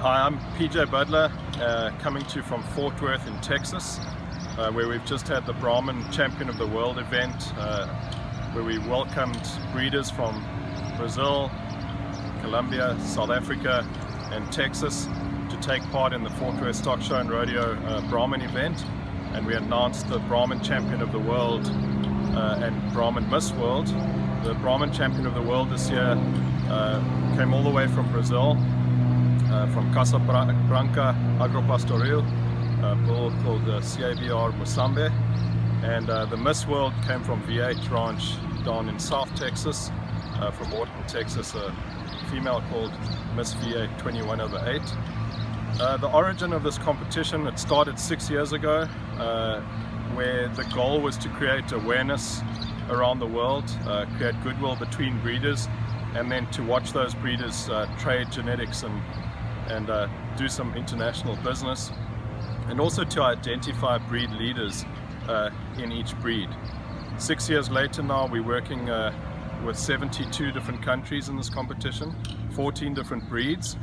Hi, I'm PJ Budler, coming to you from Fort Worth in Texas, where we've just had the Brahman Champion of the World event, where we welcomed breeders from Brazil, Colombia, South Africa and Texas to take part in the Fort Worth Stock Show and Rodeo Brahman event, and we announced the Brahman Champion of the World and Brahman Miss World. The Brahman Champion of the World this year came all the way from Brazil, from Casabranca Agropastoril, a bull called CABR Mussambé, and the Miss World came from V8 Ranch down in South Texas, from Orton, Texas, a female called Miss V8 21/8. The origin of this competition, it started 6 years ago, where the goal was to create awareness around the world, create goodwill between breeders, and then to watch those breeders trade genetics and do some international business, and also to identify breed leaders in each breed. 6 years later now, we're working with 72 different countries in this competition, 14 different breeds,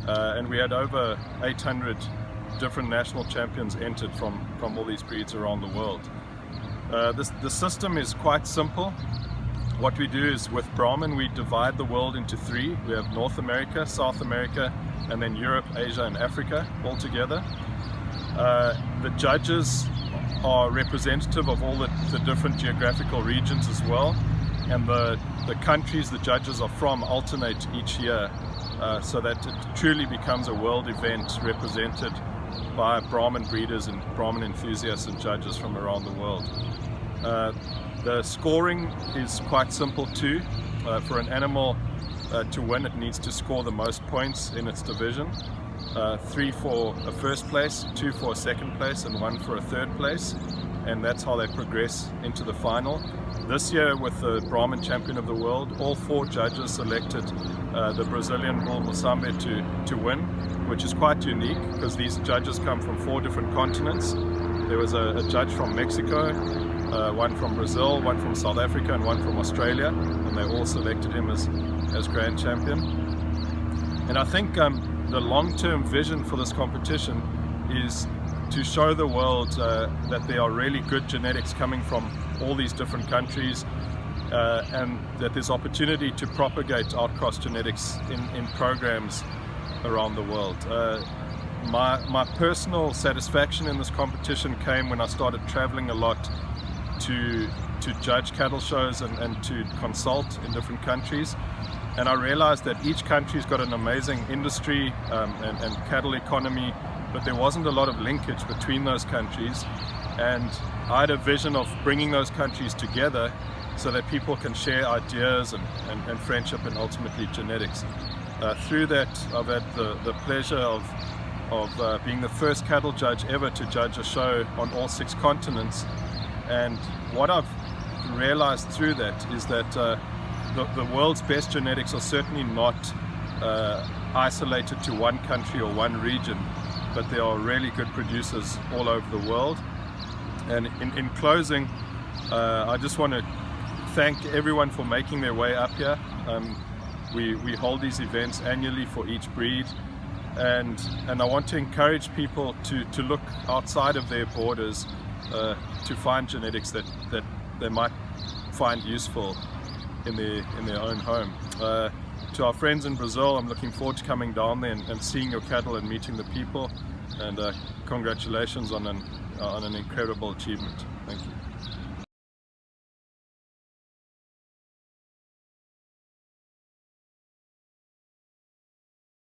and we had over 800 different national champions entered from all these breeds around the world. The system is quite simple. What we do is, with Brahman, we divide the world into three. We have North America, South America, and then Europe, Asia and Africa all together. The judges are representative of all the different geographical regions as well, and the countries the judges are from alternate each year, so that it truly becomes a world event represented by Brahman breeders and Brahman enthusiasts and judges from around the world. The scoring is quite simple too. For an animal to win, it needs to score the most points in its division. 3 for a first place, 2 for a second place, and 1 for a third place. And that's how they progress into the final. This year, with the Brahman Champion of the World, all 4 judges selected the Brazilian bull Mussambé to win, which is quite unique because these judges come from 4 different continents. There was a judge from Mexico, one from Brazil, one from South Africa, and one from Australia, and they all selected him as Grand Champion. And I think the long-term vision for this competition is to show the world that there are really good genetics coming from all these different countries, and that there's opportunity to propagate outcross genetics in programs around the world. My personal satisfaction in this competition came when I started traveling a lot to judge cattle shows and to consult in different countries, and I realized that each country's got an amazing industry and cattle economy, but there wasn't a lot of linkage between those countries, and I had a vision of bringing those countries together so that people can share ideas and friendship and ultimately genetics. Through that, I've had the pleasure of being the first cattle judge ever to judge a show on all 6 continents. And what I've realized through that is that the world's best genetics are certainly not isolated to one country or one region, but there are really good producers all over the world. And in closing, I just want to thank everyone for making their way up here. We hold these events annually for each breed, and I want to encourage people to look outside of their borders to find genetics that they might find useful in their own home. To our friends in Brazil, I'm looking forward to coming down there and seeing your cattle and meeting the people, and congratulations on an incredible achievement. Thank you.